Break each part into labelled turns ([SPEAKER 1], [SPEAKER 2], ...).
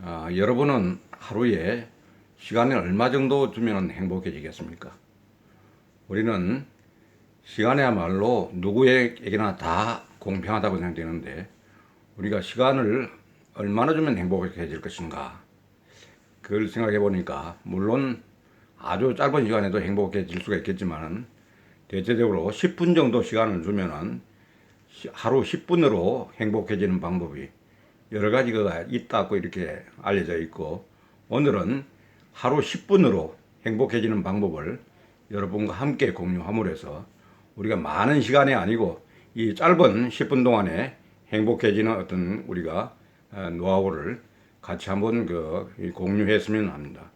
[SPEAKER 1] 여러분은 하루에 시간을 얼마 정도 주면 행복해지겠습니까? 우리는 시간이야말로 누구에게나 다 공평하다고 생각되는데 우리가 시간을 얼마나 주면 행복해질 것인가? 그걸 생각해 보니까 물론 아주 짧은 시간에도 행복해질 수가 있겠지만 대체적으로 10분 정도 시간을 주면은 하루 10분으로 행복해지는 방법이 여러 가지가 있다고 이렇게 알려져 있고, 오늘은 하루 10분으로 행복해지는 방법을 여러분과 함께 공유함으로 해서 우리가 많은 시간이 아니고 이 짧은 10분 동안에 행복해지는 어떤 우리가 노하우를 같이 한번 공유했으면 합니다.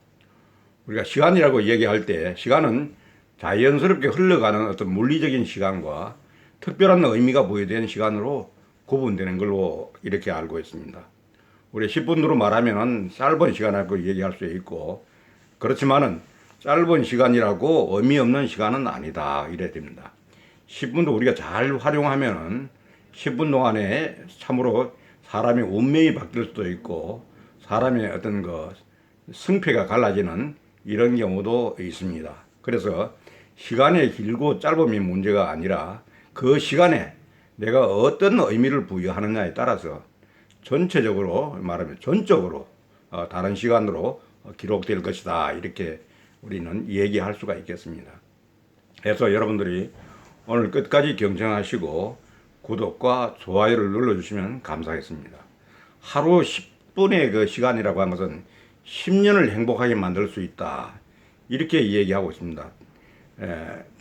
[SPEAKER 1] 우리가 시간이라고 얘기할 때 시간은 자연스럽게 흘러가는 어떤 물리적인 시간과 특별한 의미가 부여된 시간으로 구분되는 걸로 이렇게 알고 있습니다. 우리 10분으로 말하면 짧은 시간이라고 얘기할 수 있고, 그렇지만은 짧은 시간이라고 의미 없는 시간은 아니다 이래야 됩니다. 10분도 우리가 잘 활용하면은 10분 동안에 참으로 사람의 운명이 바뀔 수도 있고 사람의 어떤 승패가 갈라지는 이런 경우도 있습니다. 그래서 시간이 길고 짧음이 문제가 아니라 그 시간에 내가 어떤 의미를 부여하느냐에 따라서 전체적으로 말하면 전적으로 다른 시간으로 기록될 것이다, 이렇게 우리는 얘기할 수가 있겠습니다. 그래서 여러분들이 오늘 끝까지 경청하시고 구독과 좋아요를 눌러주시면 감사하겠습니다. 하루 10분의 그 시간이라고 하는 것은 10년을 행복하게 만들 수 있다, 이렇게 얘기하고 있습니다.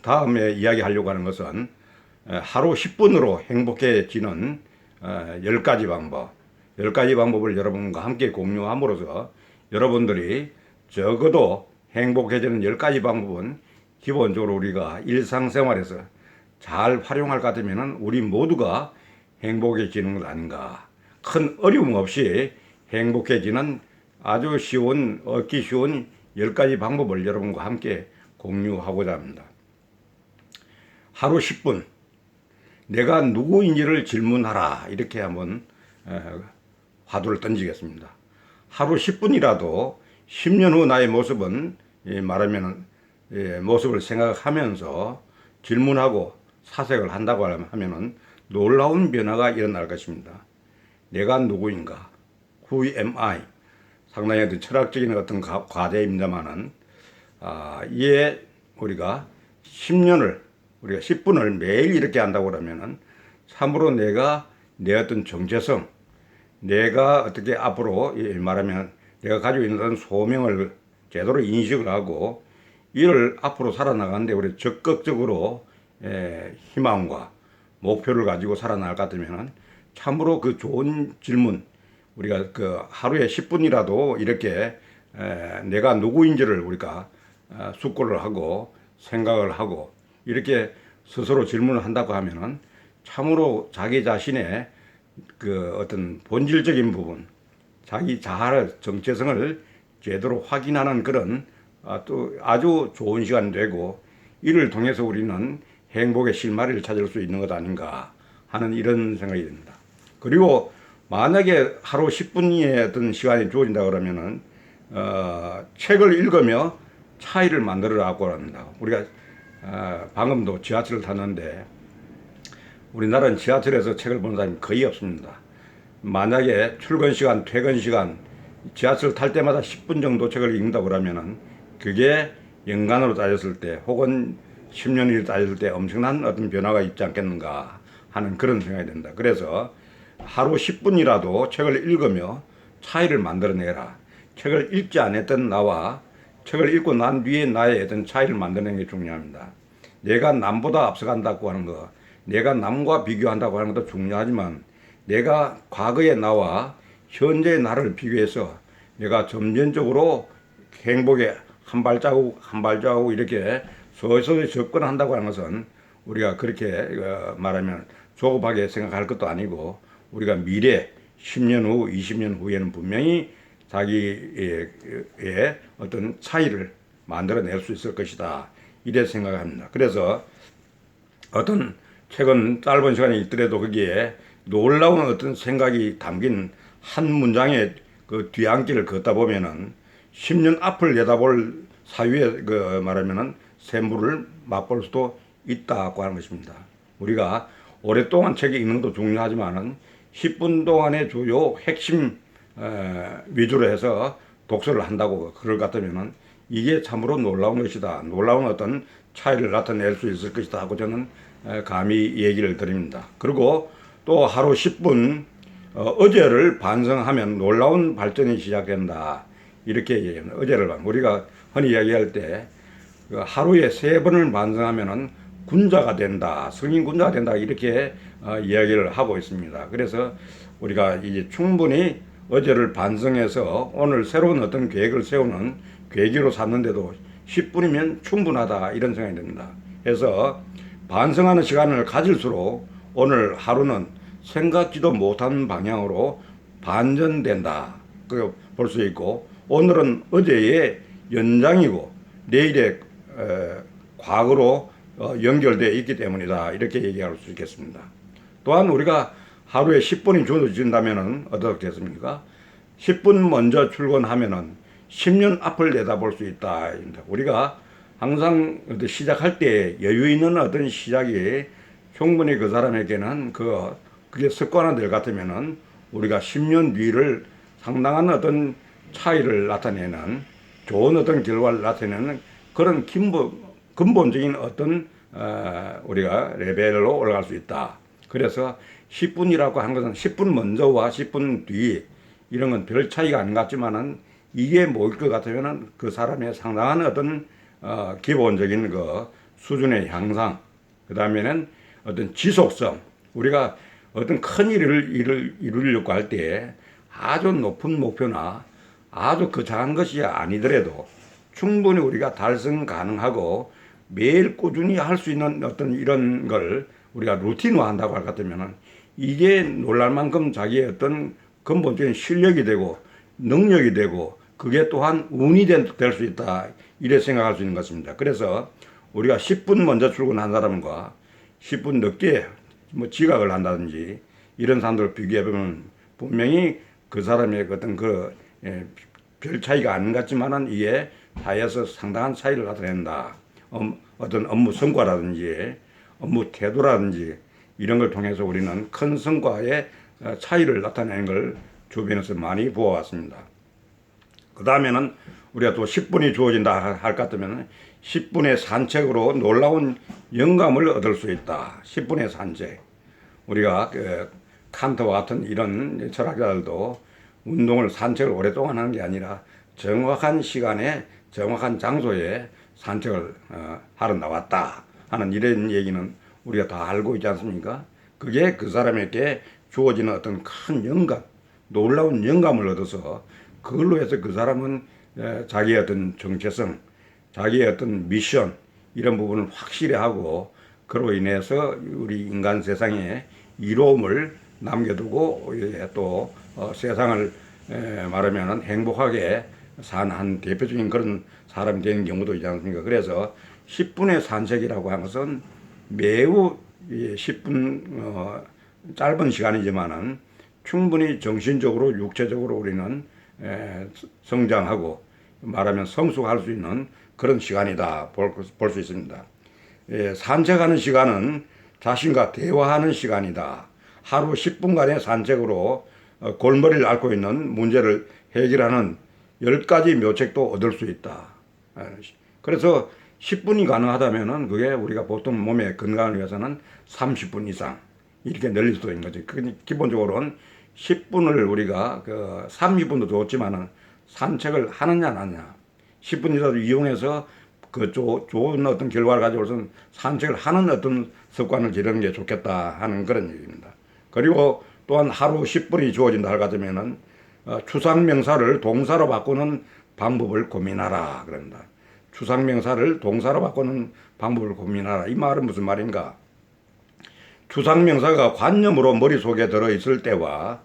[SPEAKER 1] 다음에 이야기하려고 하는 것은 하루 10분으로 행복해지는 10가지 방법, 10가지 방법을 여러분과 함께 공유함으로써 여러분들이 적어도 행복해지는 10가지 방법은 기본적으로 우리가 일상생활에서 잘 활용할 것 같으면 우리 모두가 행복해지는 것 아닌가. 큰 어려움 없이 행복해지는 아주 얻기 쉬운 10가지 방법을 여러분과 함께 공유하고자 합니다. 하루 10분, 내가 누구인지를 질문하라, 이렇게 한번 화두를 던지겠습니다. 하루 10분이라도 10년 후 나의 모습은 말하면 모습을 생각하면서 질문하고 사색을 한다고 하면은 놀라운 변화가 일어날 것입니다. 내가 누구인가? Who am I? 상당히 어떤 철학적인 어떤 과제입니다만은 이에 우리가 10분을 매일 이렇게 한다고 그러면은 참으로 내가 내 어떤 정체성, 내가 어떻게 앞으로 말하면 내가 가지고 있는 소명을 제대로 인식을 하고 이를 앞으로 살아나가는데 우리 적극적으로 희망과 목표를 가지고 살아나갈 것 같으면은 참으로 그 좋은 질문, 우리가 하루에 10분이라도 이렇게 내가 누구인지를 우리가 숙고를 하고 생각을 하고 이렇게 스스로 질문을 한다고 하면은 참으로 자기 자신의 어떤 본질적인 부분, 자기 자아의 정체성을 제대로 확인하는 그런 또 아주 좋은 시간이 되고, 이를 통해서 우리는 행복의 실마리를 찾을 수 있는 것 아닌가 하는 이런 생각이 듭니다. 그리고 만약에 하루 10분의 어떤 시간이 주어진다 그러면은 책을 읽으며 차이를 만들어라고 합니다. 우리가 방금도 지하철을 탔는데 우리나라는 지하철에서 책을 보는 사람이 거의 없습니다. 만약에 출근 시간, 퇴근 시간, 지하철 탈 때마다 10분 정도 책을 읽는다고 그러면은 그게 연간으로 따졌을 때 혹은 10년으로 따졌을 때 엄청난 어떤 변화가 있지 않겠는가 하는 그런 생각이 든다. 그래서 하루 10분이라도 책을 읽으며 차이를 만들어내라. 책을 읽지 않았던 나와 책을 읽고 난 뒤에 나의 어떤 차이를 만드는 게 중요합니다. 내가 남보다 앞서간다고 하는 거, 내가 남과 비교한다고 하는 것도 중요하지만 내가 과거의 나와 현재의 나를 비교해서 내가 점진적으로 행복에 한 발자국 한 발자국 이렇게 서서히 접근한다고 하는 것은 우리가 그렇게 말하면 조급하게 생각할 것도 아니고 우리가 미래 10년 후, 20년 후에는 분명히 자기의 어떤 차이를 만들어낼 수 있을 것이다, 이래 생각합니다. 그래서 어떤 책은 짧은 시간이 있더라도 거기에 놀라운 어떤 생각이 담긴 한 문장의 그 뒤안길을 걷다 보면은 10년 앞을 내다볼 사유에 그 말하면은 샘물을 맛볼 수도 있다고 하는 것입니다. 우리가 오랫동안 책에 읽는 것도 중요하지만은 10분 동안의 주요 핵심 위주로 해서 독서를 한다고 그럴 것 같으면은 이게 참으로 놀라운 것이다. 놀라운 어떤 차이를 나타낼 수 있을 것이다 하고 저는 감히 얘기를 드립니다. 그리고 또 하루 10분 어제를 반성하면 놀라운 발전이 시작된다. 이렇게 얘기합니다. 어제를 우리가 흔히 이야기할 때 하루에 3번을 반성하면은 군자가 된다, 성인 군자가 된다 이렇게 이야기를 하고 있습니다. 그래서 우리가 이제 충분히 어제를 반성해서 오늘 새로운 어떤 계획을 세우는 계기로 삼는데도 10분이면 충분하다 이런 생각이 듭니다. 그래서 반성하는 시간을 가질수록 오늘 하루는 생각지도 못한 방향으로 반전된다. 그 볼 수 있고 오늘은 어제의 연장이고 내일의 과거로 연결되어 있기 때문이다. 이렇게 얘기할 수 있겠습니다. 또한 우리가 하루에 10분이 주어진다면 어떻게 됐습니까? 10분 먼저 출근하면은 10년 앞을 내다볼 수 있다. 우리가 항상 시작할 때 여유 있는 어떤 시작이 충분히 그 사람에게는 그게 습관화될 같으면은 우리가 10년 뒤를 상당한 어떤 차이를 나타내는 좋은 어떤 결과를 나타내는 그런 근본적인 어떤 우리가 레벨로 올라갈 수 있다. 그래서 10분이라고 한 것은 10분 먼저와 10분 뒤 이런 건 별 차이가 안 같지만은 이게 뭐일 것 같으면은 그 사람의 상당한 어떤 기본적인 그 수준의 향상, 그 다음에는 어떤 지속성, 우리가 어떤 큰 일을 이루려고 할 때 아주 높은 목표나 아주 거창한 것이 아니더라도 충분히 우리가 달성 가능하고 매일 꾸준히 할 수 있는 어떤 이런 걸 우리가 루틴화 한다고 할 것 같으면은 이게 놀랄 만큼 자기의 어떤 근본적인 실력이 되고 능력이 되고 그게 또한 운이 될 수 있다. 이래 생각할 수 있는 것입니다. 그래서 우리가 10분 먼저 출근한 사람과 10분 늦게 뭐 지각을 한다든지 이런 사람들을 비교해보면 분명히 그 사람의 어떤 별 차이가 안 같지만은 이게 사회에서 상당한 차이를 나타낸다. 어떤 업무 성과라든지 업무 태도라든지 이런 걸 통해서 우리는 큰 성과의 차이를 나타내는 걸 주변에서 많이 보아왔습니다. 그 다음에는 우리가 또 10분이 주어진다 할 것 같으면 10분의 산책으로 놀라운 영감을 얻을 수 있다. 10분의 산책. 우리가 칸트와 같은 이런 철학자들도 운동을 산책을 오랫동안 하는 게 아니라 정확한 시간에 정확한 장소에 산책을 하러 나왔다 하는 이런 얘기는 우리가 다 알고 있지 않습니까? 그게 그 사람에게 주어지는 어떤 큰 영감, 놀라운 영감을 얻어서 그걸로 해서 그 사람은 자기의 어떤 정체성, 자기의 어떤 미션 이런 부분을 확실히 하고 그로 인해서 우리 인간 세상에 이로움을 남겨두고 또 세상을 말하면 행복하게 사는 한 대표적인 그런 사람이 되는 경우도 있지 않습니까? 그래서 10분의 산책이라고 하는 것은 매우 10분 짧은 시간이지만은 충분히 정신적으로 육체적으로 우리는 성장하고 말하면 성숙할 수 있는 그런 시간이다 볼 수 있습니다. 산책하는 시간은 자신과 대화하는 시간이다. 하루 10분간의 산책으로 골머리를 앓고 있는 문제를 해결하는 10가지 묘책도 얻을 수 있다. 그래서 10분이 가능하다면은 그게 우리가 보통 몸의 건강을 위해서는 30분 이상 이렇게 늘릴 수도 있는 거죠. 기본적으로는 10분을 우리가 30분도 좋지만은 산책을 하느냐 안 하느냐 10분이라도 이용해서 좋은 어떤 결과를 가져올수는 산책을 하는 어떤 습관을 기르는 게 좋겠다 하는 그런 얘기입니다. 그리고 또한 하루 10분이 주어진다 할 것 같으면은 추상명사를 동사로 바꾸는 방법을 고민하라 그런다. 추상명사를 동사로 바꾸는 방법을 고민하라. 이 말은 무슨 말인가? 추상명사가 관념으로 머릿속에 들어있을 때와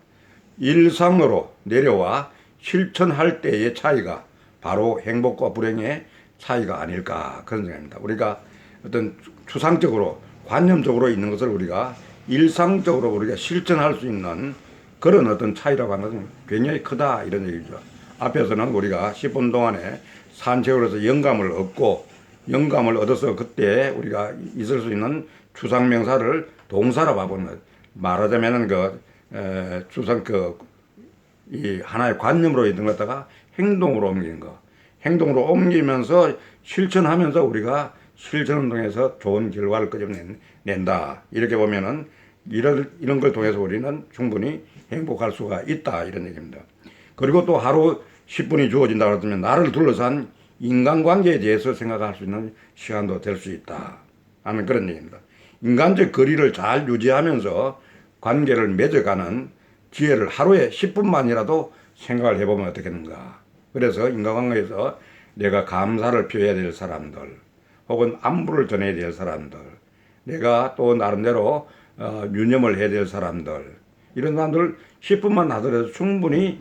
[SPEAKER 1] 일상으로 내려와 실천할 때의 차이가 바로 행복과 불행의 차이가 아닐까 그런 생각입니다. 우리가 어떤 추상적으로 관념적으로 있는 것을 우리가 일상적으로 우리가 실천할 수 있는 그런 어떤 차이라고 하는 것은 굉장히 크다 이런 얘기죠. 앞에서는 우리가 10분 동안에 산책을 해서 영감을 얻어서 그때 우리가 있을 수 있는 추상명사를 동사로 봐보는 것. 말하자면은 추상 이 하나의 관념으로 있는 것다가 행동으로 옮기는 거. 행동으로 옮기면서 실천하면서 우리가 실천을 통해서 좋은 결과를 끄집낸다. 이렇게 보면은 이런 걸 통해서 우리는 충분히 행복할 수가 있다. 이런 얘기입니다. 그리고 또 하루 10분이 주어진다 그러면 나를 둘러싼 인간관계에 대해서 생각할 수 있는 시간도 될 수 있다 하는 그런 얘기입니다. 인간적 거리를 잘 유지하면서 관계를 맺어가는 기회를 하루에 10분만이라도 생각을 해보면 어떻겠는가. 그래서 인간관계에서 내가 감사를 표해야 될 사람들, 혹은 안부를 전해야 될 사람들, 내가 또 나름대로 유념을 해야 될 사람들, 이런 사람들 10분만 하더라도 충분히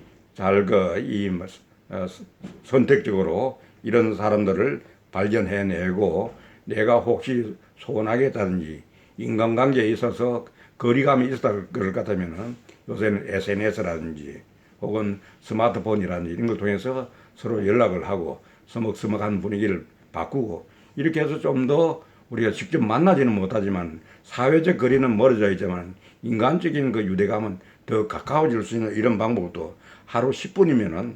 [SPEAKER 1] 선택적으로 이런 사람들을 발견해내고, 내가 혹시 소원하겠다든지 인간관계에 있어서 거리감이 있을 것 같으면은 요새는 SNS라든지 혹은 스마트폰이라든지 이런 걸 통해서 서로 연락을 하고 서먹서먹한 분위기를 바꾸고, 이렇게 해서 좀 더 우리가 직접 만나지는 못하지만 사회적 거리는 멀어져 있지만 인간적인 그 유대감은 더 가까워질 수 있는 이런 방법도 하루 10분이면은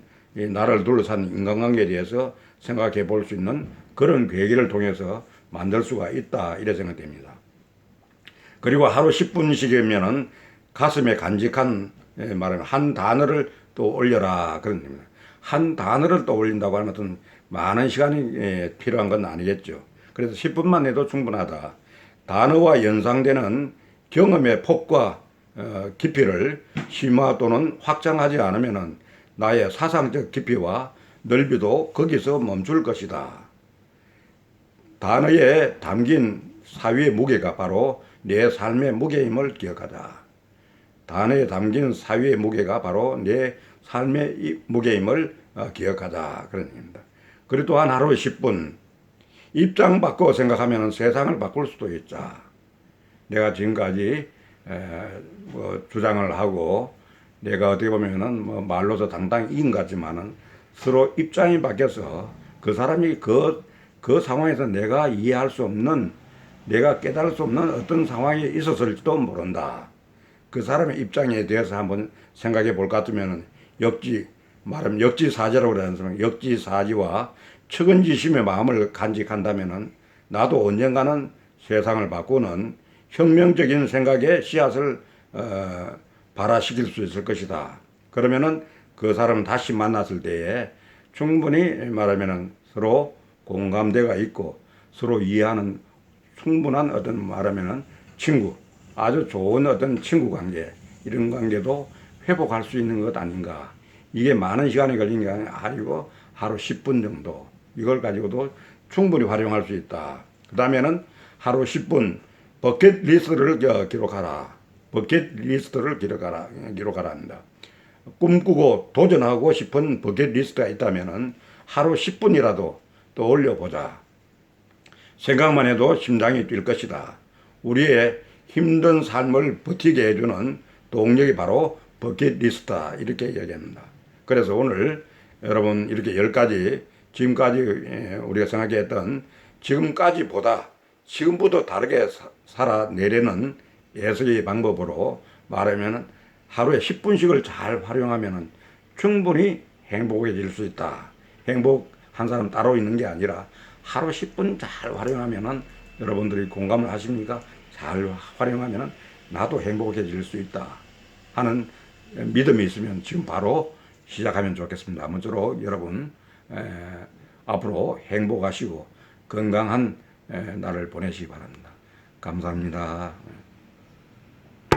[SPEAKER 1] 나를 둘러싼 인간관계에 대해서 생각해 볼 수 있는 그런 계기를 통해서 만들 수가 있다, 이래 생각됩니다. 그리고 하루 10분씩이면은 가슴에 간직한, 말하면 한 단어를 또 올려라, 그런 겁니다. 한 단어를 또 올린다고 하는 것은 많은 시간이 필요한 건 아니겠죠. 그래서 10분만 해도 충분하다. 단어와 연상되는 경험의 폭과 깊이를 심화 또는 확장하지 않으면은 나의 사상적 깊이와 넓이도 거기서 멈출 것이다. 단어에 담긴 사위의 무게가 바로 내 삶의 무게임을 기억하자. 단어에 담긴 사위의 무게가 바로 내 삶의 무게임을 기억하자. 그런 얘기입니다. 그리고 또한 하루 10분 입장 바꿔 생각하면 세상을 바꿀 수도 있자. 내가 지금까지 주장을 하고 내가 어떻게 보면은 말로서 당당히 이긴 것 같지만은 서로 입장이 바뀌어서 그 사람이 그 상황에서 내가 이해할 수 없는, 내가 깨달을 수 없는 어떤 상황에 있었을지도 모른다. 그 사람의 입장에 대해서 한번 생각해 볼 것 같으면 말하면 역지사지라고 그러는 역지사지와 측은지심의 마음을 간직한다면은 나도 언젠가는 세상을 바꾸는 혁명적인 생각의 씨앗을 발화시킬 수 있을 것이다. 그러면은 그 사람을 다시 만났을 때에 충분히 말하면은 서로 공감대가 있고 서로 이해하는 충분한 어떤 말하면은 아주 좋은 어떤 친구 관계, 이런 관계도 회복할 수 있는 것 아닌가. 이게 많은 시간이 걸리는 게 아니고 하루 10분 정도, 이걸 가지고도 충분히 활용할 수 있다. 그 다음에는 하루 10분 버킷리스트를 기록하라. 버킷리스트를 기록하라 합니다. 꿈꾸고 도전하고 싶은 버킷리스트가 있다면은 하루 10분이라도 또 올려보자. 생각만 해도 심장이 뛸 것이다. 우리의 힘든 삶을 버티게 해주는 동력이 바로 버킷리스트다, 이렇게 이야기합니다. 그래서 오늘 여러분 이렇게 10가지 지금까지 우리가 생각했던 지금까지보다 지금부터 다르게 살아내려는 예술의 방법으로 말하면 하루에 10분씩을 잘 활용하면 충분히 행복해질 수 있다. 행복한 사람 따로 있는 게 아니라 하루 10분 잘 활용하면, 여러분들이 공감을 하십니까? 잘 활용하면 나도 행복해질 수 있다 하는 믿음이 있으면 지금 바로 시작하면 좋겠습니다. 아무쪼록 여러분 앞으로 행복하시고 건강한 날을 보내시기 바랍니다. 감사합니다.